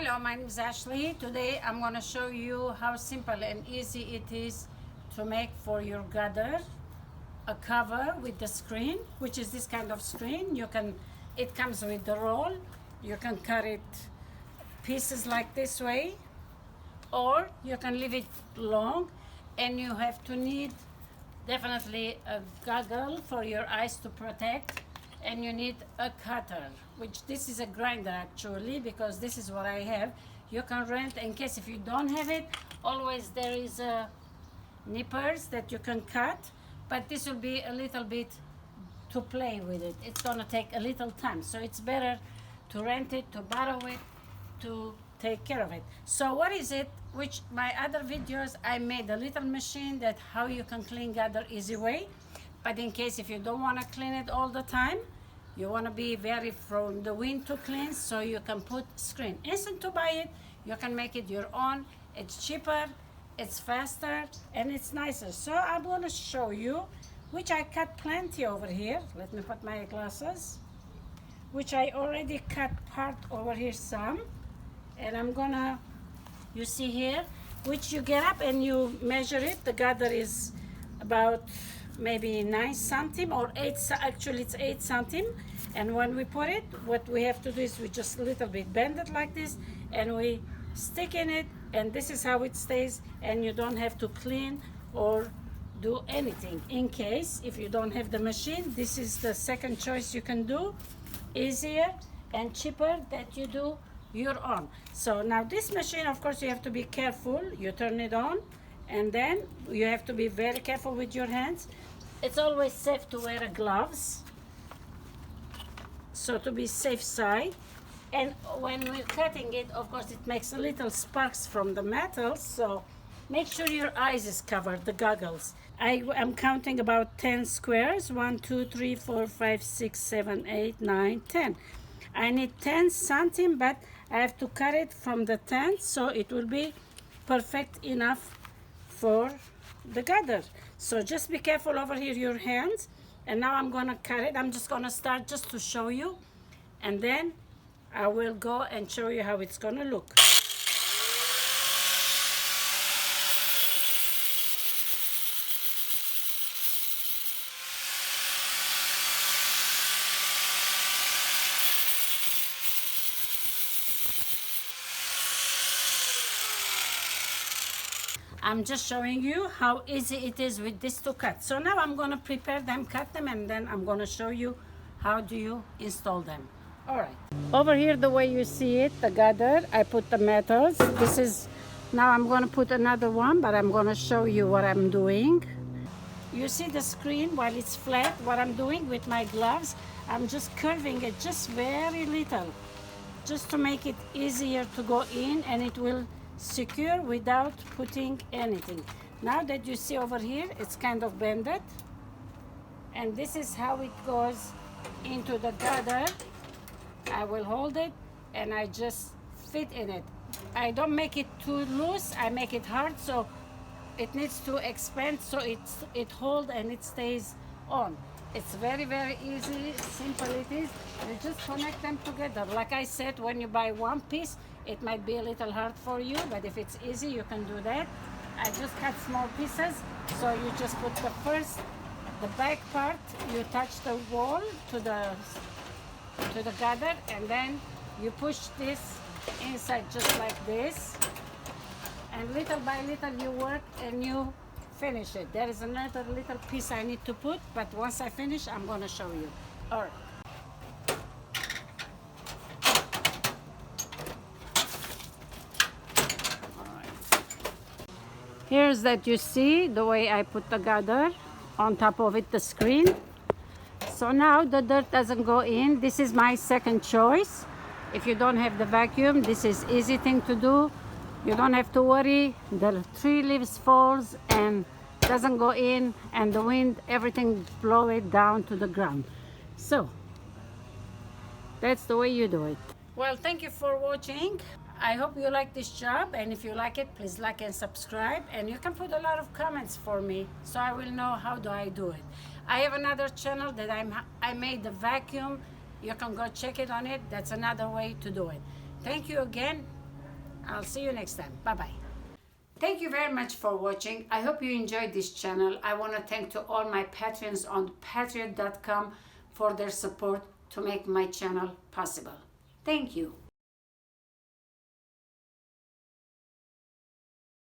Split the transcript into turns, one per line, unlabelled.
Hello, my name is Ashley. Today I'm going to show you how simple and easy it is to make for your gather a cover with the screen, which is this kind of screen. It comes with the roll. You can cut it pieces like this way, or you can leave it long, and you have to need definitely a goggle for your eyes to protect, and you need a cutter, which this is a grinder actually, because this is what I have. You can rent in case if you don't have it. Always there is a nippers that you can cut, but this will be a little bit to play with it. It's gonna take a little time, so it's better to rent it, to borrow it, to take care of it. So what is it? Which my other videos I made a little machine that how you can clean gather easy way. But in case if you don't want to clean it all the time, you want to be very from the wind to clean, so you can put screen. Instant to buy it, you can make it your own. It's cheaper, it's faster, and it's nicer. So I'm going to show you, which I cut plenty over here. Let me put my glasses, which I already cut part over here some. And I'm gonna, you see here, which you get up and you measure it. The gather is about maybe 9 centimeters or 8, actually it's 8 centimeters. And when we put it, what we have to do is we just a little bit bend it like this, and we stick in it, and this is how it stays, and you don't have to clean or do anything. In case if you don't have the machine, this is the second choice you can do, easier and cheaper, that you do your own. So now this machine, of course, you have to be careful. You turn it on, and then you have to be very careful with your hands. It's always safe to wear gloves, so to be safe side. And when we're cutting it, of course, it makes a little sparks from the metal, so make sure your eyes is covered, the goggles. I am counting about 10 squares. 1 2 3 4 5 6 7 8 9 10. I need 10 centimeters, but I have to cut it from the 10, so it will be perfect enough for the gather. So just be careful over here, your hands. And now I'm gonna cut it. I'm just gonna start just to show you, and then I will go and show you how it's gonna look. I'm just showing you how easy it is with this to cut. So now I'm going to prepare them, cut them, and then I'm going to show you how do you install them. All right. Over here, the way you see it, the gather, I put the metals. This is, now I'm going to put another one, but I'm going to show you what I'm doing. You see the screen while it's flat, what I'm doing with my gloves, I'm just curving it just very little, just to make it easier to go in, and it will secure without putting anything. Now that you see over here, it's kind of bended, and this is how it goes into the gather. I will hold it and I just fit in it. I don't make it too loose, I make it hard, so it needs to expand, so it holds and it stays on. It's very, very easy, simple it is. You just connect them together. Like I said, when you buy one piece, it might be a little hard for you, but if it's easy, you can do that. I just cut small pieces, so you just put the back part, you touch the wall to the gather, and then you push this inside just like this, and little by little you work and you finish it. There is another little piece I need to put, but once I finish, I'm going to show you. All right. Here's that you see the way I put the gather on top of it, the screen. So now the dirt doesn't go in. This is my second choice. If you don't have the vacuum, this is easy thing to do. You don't have to worry. The tree leaves falls and doesn't go in, and the wind, everything blow it down to the ground. So that's the way you do it. Well, thank you for watching. I hope you like this job, and if you like it, please like and subscribe, and you can put a lot of comments for me so I will know how do I do it. I have another channel that I made the vacuum. You can go check it on it. That's another way to do it. Thank you again. I'll see you next time. Bye-bye. Thank you very much for watching. I hope you enjoyed this channel. I want to thank to all my patrons on patreon.com for their support to make my channel possible. Thank you.